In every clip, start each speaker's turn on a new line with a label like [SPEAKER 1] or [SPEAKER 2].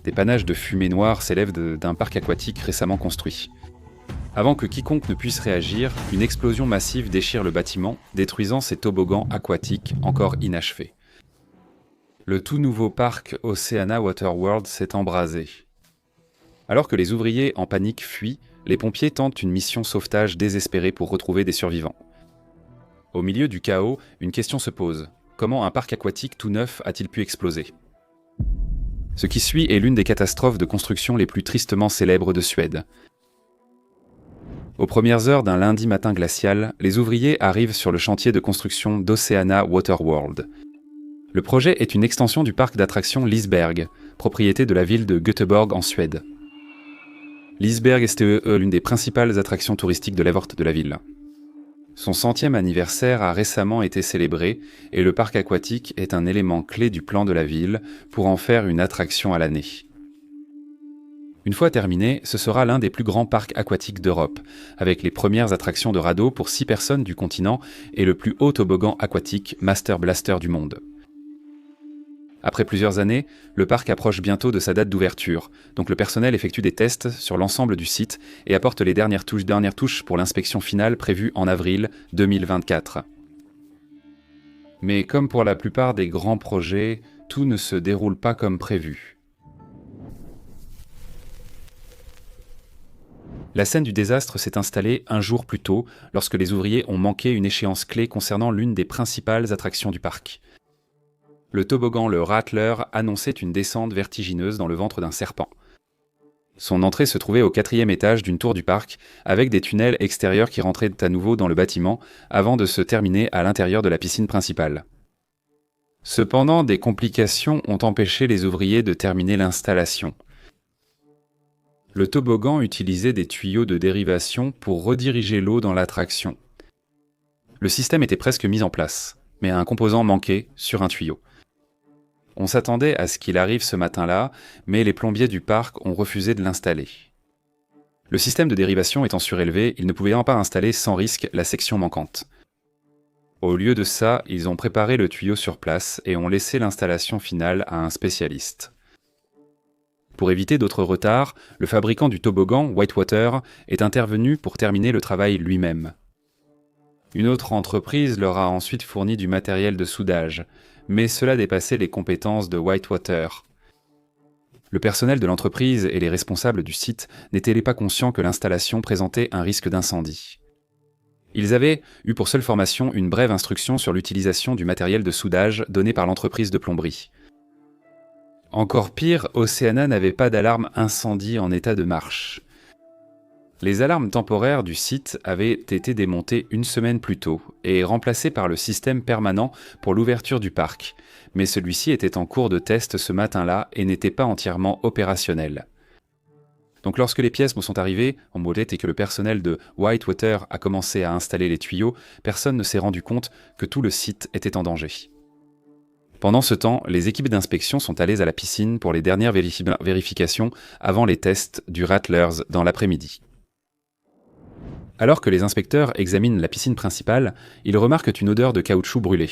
[SPEAKER 1] Des panaches de fumée noire s'élèvent d'un parc aquatique récemment construit. Avant que quiconque ne puisse réagir, une explosion massive déchire le bâtiment, détruisant ses toboggans aquatiques encore inachevés. Le tout nouveau parc Oceana Waterworld s'est embrasé. Alors que les ouvriers en panique fuient, les pompiers tentent une mission sauvetage désespérée pour retrouver des survivants. Au milieu du chaos, une question se pose. Comment un parc aquatique tout neuf a-t-il pu exploser ? Ce qui suit est l'une des catastrophes de construction les plus tristement célèbres de Suède. Aux premières heures d'un lundi matin glacial, les ouvriers arrivent sur le chantier de construction d'Oceana Waterworld. Le projet est une extension du parc d'attractions Liseberg, propriété de la ville de Göteborg en Suède. Liseberg est l'une des principales attractions touristiques de la ville. Son 100e anniversaire a récemment été célébré et le parc aquatique est un élément clé du plan de la ville pour en faire une attraction à l'année. Une fois terminé, ce sera l'un des plus grands parcs aquatiques d'Europe, avec les premières attractions de radeau pour 6 personnes du continent et le plus haut toboggan aquatique Master Blaster du monde. Après plusieurs années, le parc approche bientôt de sa date d'ouverture, donc le personnel effectue des tests sur l'ensemble du site et apporte les dernières touches pour l'inspection finale prévue en avril 2024. Mais comme pour la plupart des grands projets, tout ne se déroule pas comme prévu. La scène du désastre s'est installée un jour plus tôt, lorsque les ouvriers ont manqué une échéance clé concernant l'une des principales attractions du parc. Le toboggan, le Rattler, annonçait une descente vertigineuse dans le ventre d'un serpent. Son entrée se trouvait au 4e étage d'une tour du parc, avec des tunnels extérieurs qui rentraient à nouveau dans le bâtiment, avant de se terminer à l'intérieur de la piscine principale. Cependant, des complications ont empêché les ouvriers de terminer l'installation. Le toboggan utilisait des tuyaux de dérivation pour rediriger l'eau dans l'attraction. Le système était presque mis en place, mais un composant manquait sur un tuyau. On s'attendait à ce qu'il arrive ce matin-là, mais les plombiers du parc ont refusé de l'installer. Le système de dérivation étant surélevé, ils ne pouvaient pas installer sans risque la section manquante. Au lieu de ça, ils ont préparé le tuyau sur place et ont laissé l'installation finale à un spécialiste. Pour éviter d'autres retards, le fabricant du toboggan, Whitewater, est intervenu pour terminer le travail lui-même. Une autre entreprise leur a ensuite fourni du matériel de soudage, mais cela dépassait les compétences de Whitewater. Le personnel de l'entreprise et les responsables du site n'étaient pas conscients que l'installation présentait un risque d'incendie. Ils avaient eu pour seule formation une brève instruction sur l'utilisation du matériel de soudage donné par l'entreprise de plomberie. Encore pire, Oceana n'avait pas d'alarme incendie en état de marche. Les alarmes temporaires du site avaient été démontées une semaine plus tôt et remplacées par le système permanent pour l'ouverture du parc, mais celui-ci était en cours de test ce matin-là et n'était pas entièrement opérationnel. Donc lorsque les pièces me sont arrivées en moulette et que le personnel de Whitewater a commencé à installer les tuyaux, personne ne s'est rendu compte que tout le site était en danger. Pendant ce temps, les équipes d'inspection sont allées à la piscine pour les dernières vérifications avant les tests du Rattlers dans l'après-midi. Alors que les inspecteurs examinent la piscine principale, ils remarquent une odeur de caoutchouc brûlé.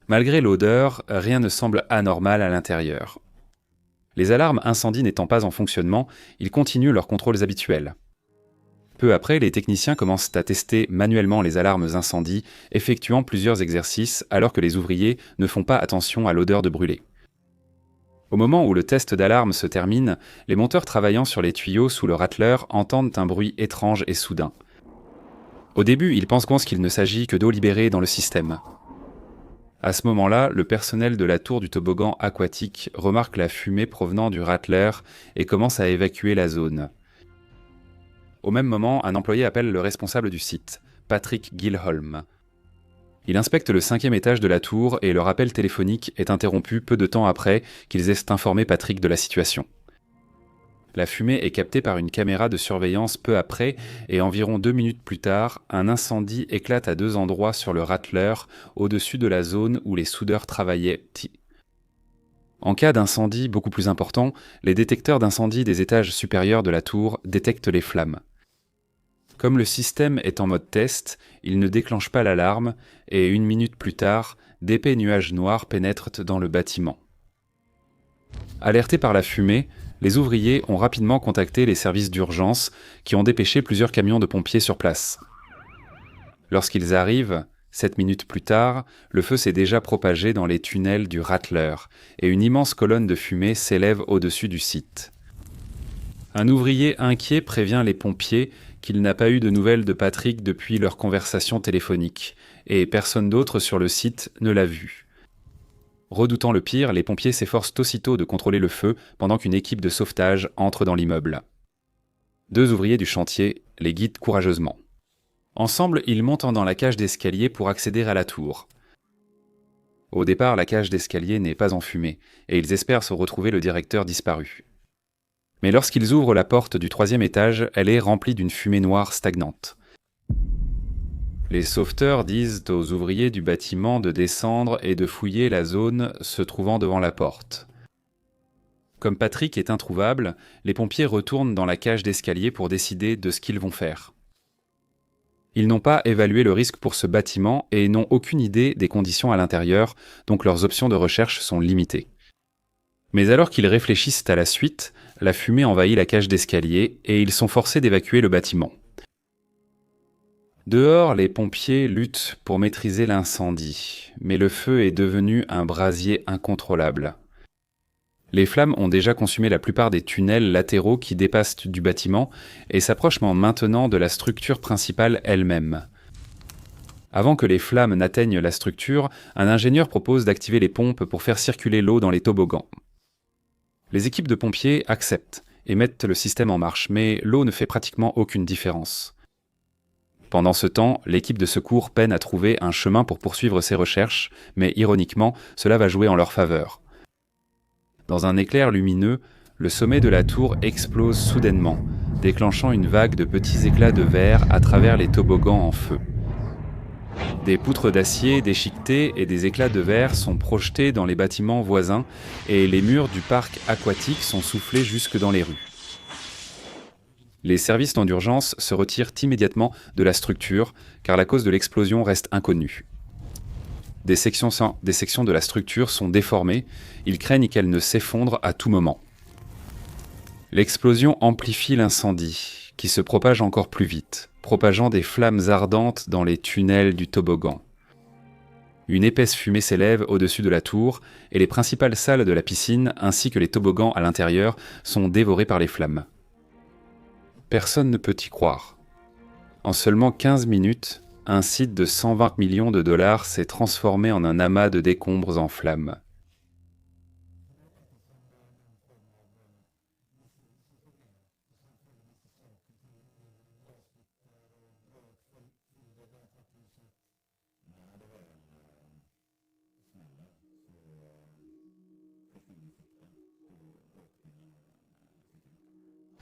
[SPEAKER 1] Malgré l'odeur, rien ne semble anormal à l'intérieur. Les alarmes incendie n'étant pas en fonctionnement, ils continuent leurs contrôles habituels. Peu après, les techniciens commencent à tester manuellement les alarmes incendie, effectuant plusieurs exercices alors que les ouvriers ne font pas attention à l'odeur de brûlé. Au moment où le test d'alarme se termine, les monteurs travaillant sur les tuyaux sous le Rattler entendent un bruit étrange et soudain. Au début, ils pensent qu'il ne s'agit que d'eau libérée dans le système. À ce moment-là, le personnel de la tour du toboggan aquatique remarque la fumée provenant du Rattler et commence à évacuer la zone. Au même moment, un employé appelle le responsable du site, Patrick Gilholm. Il inspecte le 5e étage de la tour et leur appel téléphonique est interrompu peu de temps après qu'ils aient informé Patrick de la situation. La fumée est captée par une caméra de surveillance peu après et environ 2 minutes plus tard, un incendie éclate à 2 endroits sur le Rattler, au-dessus de la zone où les soudeurs travaillaient. En cas d'incendie beaucoup plus important, les détecteurs d'incendie des étages supérieurs de la tour détectent les flammes. Comme le système est en mode test, il ne déclenche pas l'alarme et 1 minute plus tard, d'épais nuages noirs pénètrent dans le bâtiment. Alertés par la fumée, les ouvriers ont rapidement contacté les services d'urgence qui ont dépêché plusieurs camions de pompiers sur place. Lorsqu'ils arrivent, 7 minutes plus tard, le feu s'est déjà propagé dans les tunnels du Rattler et une immense colonne de fumée s'élève au-dessus du site. Un ouvrier inquiet prévient les pompiers qu'il n'a pas eu de nouvelles de Patrick depuis leur conversation téléphonique, et personne d'autre sur le site ne l'a vu. Redoutant le pire, les pompiers s'efforcent aussitôt de contrôler le feu pendant qu'une équipe de sauvetage entre dans l'immeuble. 2 ouvriers du chantier les guident courageusement. Ensemble, ils montent dans la cage d'escalier pour accéder à la tour. Au départ, la cage d'escalier n'est pas enfumée, et ils espèrent se retrouver le directeur disparu. Mais lorsqu'ils ouvrent la porte du 3e étage, elle est remplie d'une fumée noire stagnante. Les sauveteurs disent aux ouvriers du bâtiment de descendre et de fouiller la zone se trouvant devant la porte. Comme Patrick est introuvable, les pompiers retournent dans la cage d'escalier pour décider de ce qu'ils vont faire. Ils n'ont pas évalué le risque pour ce bâtiment et n'ont aucune idée des conditions à l'intérieur, donc leurs options de recherche sont limitées. Mais alors qu'ils réfléchissent à la suite, la fumée envahit la cage d'escalier et ils sont forcés d'évacuer le bâtiment. Dehors, les pompiers luttent pour maîtriser l'incendie, mais le feu est devenu un brasier incontrôlable. Les flammes ont déjà consumé la plupart des tunnels latéraux qui dépassent du bâtiment et s'approchent maintenant de la structure principale elle-même. Avant que les flammes n'atteignent la structure, un ingénieur propose d'activer les pompes pour faire circuler l'eau dans les toboggans. Les équipes de pompiers acceptent et mettent le système en marche, mais l'eau ne fait pratiquement aucune différence. Pendant ce temps, l'équipe de secours peine à trouver un chemin pour poursuivre ses recherches, mais ironiquement, cela va jouer en leur faveur. Dans un éclair lumineux, le sommet de la tour explose soudainement, déclenchant une vague de petits éclats de verre à travers les toboggans en feu. Des poutres d'acier déchiquetées et des éclats de verre sont projetés dans les bâtiments voisins et les murs du parc aquatique sont soufflés jusque dans les rues. Les services d'urgence se retirent immédiatement de la structure car la cause de l'explosion reste inconnue. Des sections de la structure sont déformées, ils craignent qu'elles ne s'effondrent à tout moment. L'explosion amplifie l'incendie, qui se propage encore plus vite, propageant des flammes ardentes dans les tunnels du toboggan. Une épaisse fumée s'élève au-dessus de la tour, et les principales salles de la piscine, ainsi que les toboggans à l'intérieur, sont dévorés par les flammes. Personne ne peut y croire. En seulement 15 minutes, un site de 120 millions de dollars s'est transformé en un amas de décombres en flammes.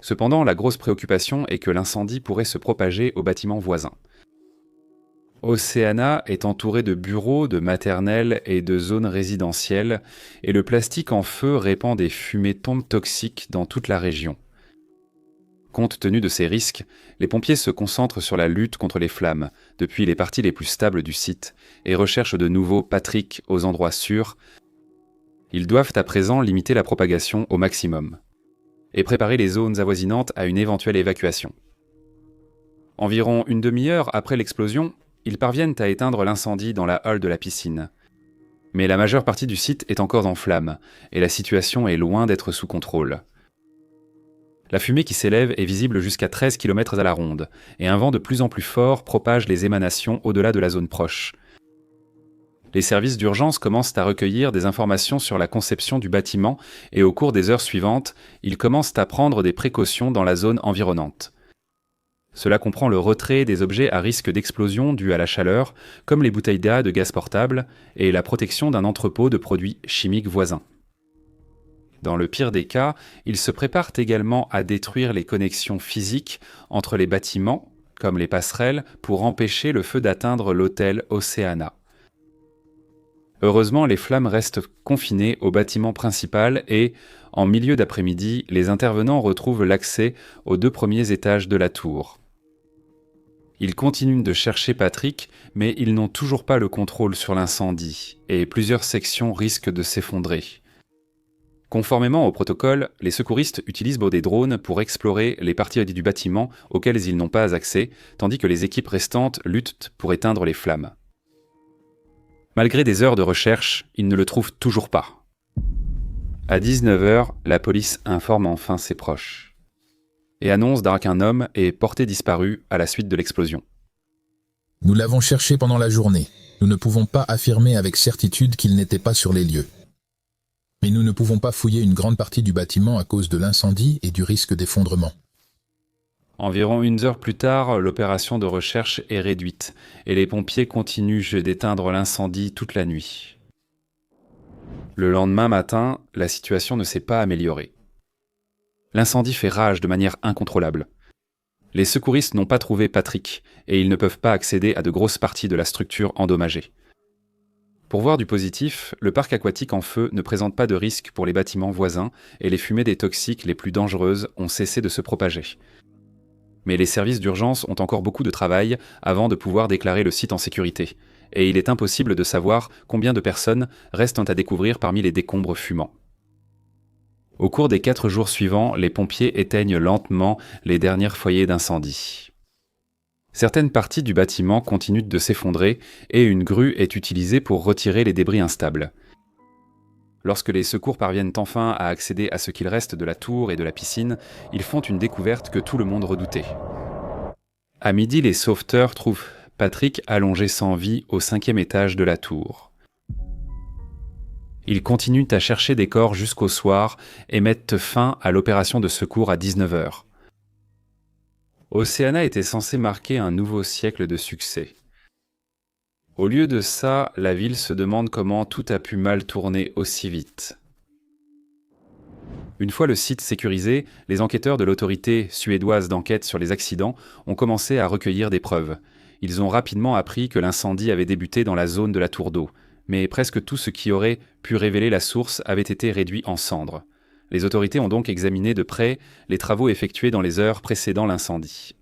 [SPEAKER 1] Cependant, la grosse préoccupation est que l'incendie pourrait se propager aux bâtiments voisins. Oceana est entouré de bureaux, de maternelles et de zones résidentielles, et le plastique en feu répand des fumées toxiques dans toute la région. Compte tenu de ces risques, les pompiers se concentrent sur la lutte contre les flammes, depuis les parties les plus stables du site, et recherchent de nouveau Patrick aux endroits sûrs. Ils doivent à présent limiter la propagation au maximum, et préparer les zones avoisinantes à une éventuelle évacuation. Environ une demi-heure après l'explosion, ils parviennent à éteindre l'incendie dans la halle de la piscine. Mais la majeure partie du site est encore en flammes, et la situation est loin d'être sous contrôle. La fumée qui s'élève est visible jusqu'à 13 km à la ronde, et un vent de plus en plus fort propage les émanations au-delà de la zone proche. Les services d'urgence commencent à recueillir des informations sur la conception du bâtiment, et au cours des heures suivantes, ils commencent à prendre des précautions dans la zone environnante. Cela comprend le retrait des objets à risque d'explosion dus à la chaleur, comme les bouteilles de gaz portable, et la protection d'un entrepôt de produits chimiques voisins. Dans le pire des cas, ils se préparent également à détruire les connexions physiques entre les bâtiments, comme les passerelles, pour empêcher le feu d'atteindre l'hôtel Oceana. Heureusement, les flammes restent confinées au bâtiment principal et, en milieu d'après-midi, les intervenants retrouvent l'accès aux 2 premiers étages de la tour. Ils continuent de chercher Patrick, mais ils n'ont toujours pas le contrôle sur l'incendie, et plusieurs sections risquent de s'effondrer. Conformément au protocole, les secouristes utilisent des drones pour explorer les parties du bâtiment auxquelles ils n'ont pas accès, tandis que les équipes restantes luttent pour éteindre les flammes. Malgré des heures de recherche, ils ne le trouvent toujours pas. À 19h, la police informe enfin ses proches et annonce qu'un homme est porté disparu à la suite de l'explosion.
[SPEAKER 2] Nous l'avons cherché pendant la journée. Nous ne pouvons pas affirmer avec certitude qu'il n'était pas sur les lieux. Mais nous ne pouvons pas fouiller une grande partie du bâtiment à cause de l'incendie et du risque d'effondrement.
[SPEAKER 1] Environ 1 heure plus tard, l'opération de recherche est réduite et les pompiers continuent d'éteindre l'incendie toute la nuit. Le lendemain matin, la situation ne s'est pas améliorée. L'incendie fait rage de manière incontrôlable. Les secouristes n'ont pas trouvé Patrick et ils ne peuvent pas accéder à de grosses parties de la structure endommagée. Pour voir du positif, le parc aquatique en feu ne présente pas de risque pour les bâtiments voisins et les fumées des toxiques les plus dangereuses ont cessé de se propager. Mais les services d'urgence ont encore beaucoup de travail avant de pouvoir déclarer le site en sécurité, et il est impossible de savoir combien de personnes restent à découvrir parmi les décombres fumants. Au cours des 4 jours suivants, les pompiers éteignent lentement les derniers foyers d'incendie. Certaines parties du bâtiment continuent de s'effondrer et une grue est utilisée pour retirer les débris instables. Lorsque les secours parviennent enfin à accéder à ce qu'il reste de la tour et de la piscine, ils font une découverte que tout le monde redoutait. À midi, les sauveteurs trouvent Patrick allongé sans vie au 5e étage de la tour. Ils continuent à chercher des corps jusqu'au soir et mettent fin à l'opération de secours à 19h. Oceana était censé marquer un nouveau siècle de succès. Au lieu de ça, la ville se demande comment tout a pu mal tourner aussi vite. Une fois le site sécurisé, les enquêteurs de l'autorité suédoise d'enquête sur les accidents ont commencé à recueillir des preuves. Ils ont rapidement appris que l'incendie avait débuté dans la zone de la tour d'eau, mais presque tout ce qui aurait pu révéler la source avait été réduit en cendres. Les autorités ont donc examiné de près les travaux effectués dans les heures précédant l'incendie.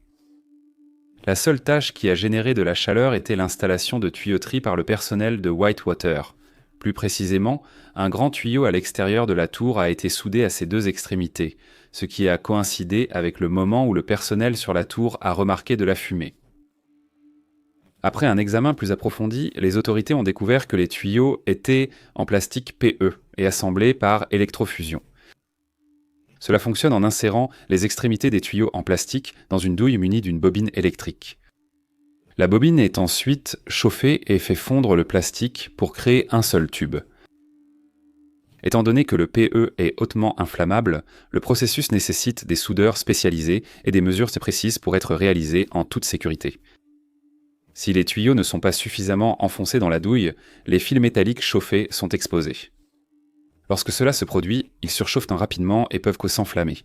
[SPEAKER 1] La seule tâche qui a généré de la chaleur était l'installation de tuyauterie par le personnel de Whitewater. Plus précisément, un grand tuyau à l'extérieur de la tour a été soudé à ses 2 extrémités, ce qui a coïncidé avec le moment où le personnel sur la tour a remarqué de la fumée. Après un examen plus approfondi, les autorités ont découvert que les tuyaux étaient en plastique PE et assemblés par électrofusion. Cela fonctionne en insérant les extrémités des tuyaux en plastique dans une douille munie d'une bobine électrique. La bobine est ensuite chauffée et fait fondre le plastique pour créer un seul tube. Étant donné que le PE est hautement inflammable, le processus nécessite des soudeurs spécialisés et des mesures précises pour être réalisées en toute sécurité. Si les tuyaux ne sont pas suffisamment enfoncés dans la douille, les fils métalliques chauffés sont exposés. Lorsque cela se produit, ils surchauffent rapidement et peuvent s'enflammer.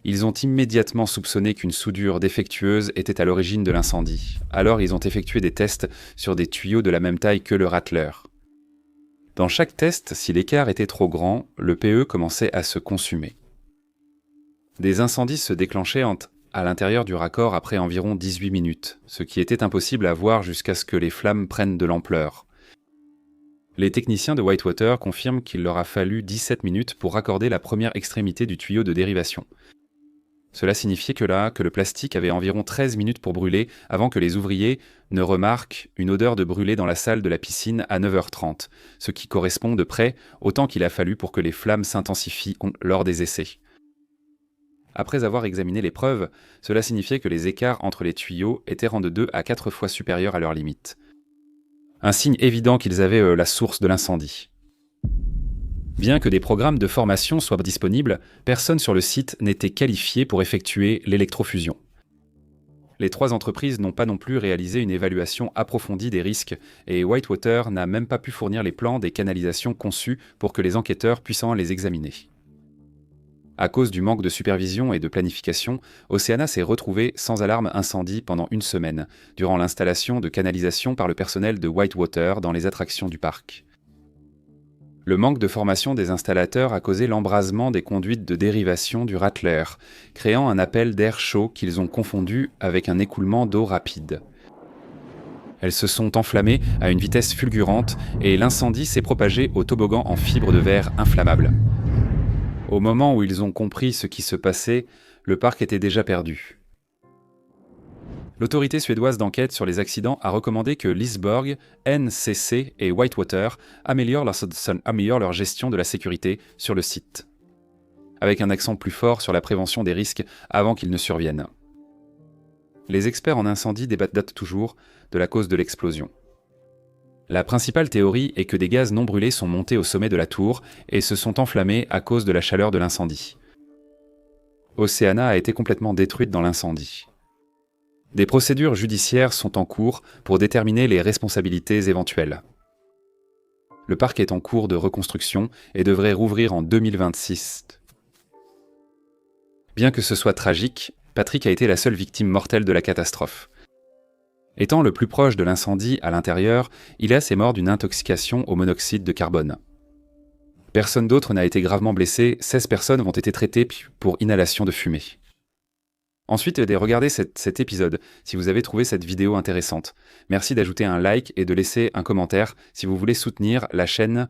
[SPEAKER 1] Ils ont immédiatement soupçonné qu'une soudure défectueuse était à l'origine de l'incendie. Alors ils ont effectué des tests sur des tuyaux de la même taille que le Rattler. Dans chaque test, si l'écart était trop grand, le PE commençait à se consumer. Des incendies se déclenchaient à l'intérieur du raccord après environ 18 minutes, ce qui était impossible à voir jusqu'à ce que les flammes prennent de l'ampleur. Les techniciens de Whitewater confirment qu'il leur a fallu 17 minutes pour raccorder la première extrémité du tuyau de dérivation. Cela signifiait que le plastique avait environ 13 minutes pour brûler avant que les ouvriers ne remarquent une odeur de brûlé dans la salle de la piscine à 9h30, ce qui correspond de près au temps qu'il a fallu pour que les flammes s'intensifient lors des essais. Après avoir examiné les preuves, cela signifiait que les écarts entre les tuyaux étaient de 2 à 4 fois supérieurs à leur limite. Un signe évident qu'ils avaient la source de l'incendie. Bien que des programmes de formation soient disponibles, personne sur le site n'était qualifié pour effectuer l'électrofusion. Les 3 entreprises n'ont pas non plus réalisé une évaluation approfondie des risques et Whitewater n'a même pas pu fournir les plans des canalisations conçus pour que les enquêteurs puissent les examiner. À cause du manque de supervision et de planification, Oceana s'est retrouvée sans alarme incendie pendant 1 semaine, durant l'installation de canalisation par le personnel de Whitewater dans les attractions du parc. Le manque de formation des installateurs a causé l'embrasement des conduites de dérivation du Rattler, créant un appel d'air chaud qu'ils ont confondu avec un écoulement d'eau rapide. Elles se sont enflammées à une vitesse fulgurante et l'incendie s'est propagé au toboggan en fibre de verre inflammable. Au moment où ils ont compris ce qui se passait, le parc était déjà perdu. L'autorité suédoise d'enquête sur les accidents a recommandé que Lisborg, NCC et Whitewater améliorent leur gestion de la sécurité sur le site, avec un accent plus fort sur la prévention des risques avant qu'ils ne surviennent. Les experts en incendie débattent toujours de la cause de l'explosion. La principale théorie est que des gaz non brûlés sont montés au sommet de la tour et se sont enflammés à cause de la chaleur de l'incendie. Oceana a été complètement détruite dans l'incendie. Des procédures judiciaires sont en cours pour déterminer les responsabilités éventuelles. Le parc est en cours de reconstruction et devrait rouvrir en 2026. Bien que ce soit tragique, Patrick a été la seule victime mortelle de la catastrophe. Étant le plus proche de l'incendie à l'intérieur, Hilas est mort d'une intoxication au monoxyde de carbone. Personne d'autre n'a été gravement blessé, 16 personnes ont été traitées pour inhalation de fumée. Ensuite, regardez cet épisode si vous avez trouvé cette vidéo intéressante. Merci d'ajouter un like et de laisser un commentaire si vous voulez soutenir la chaîne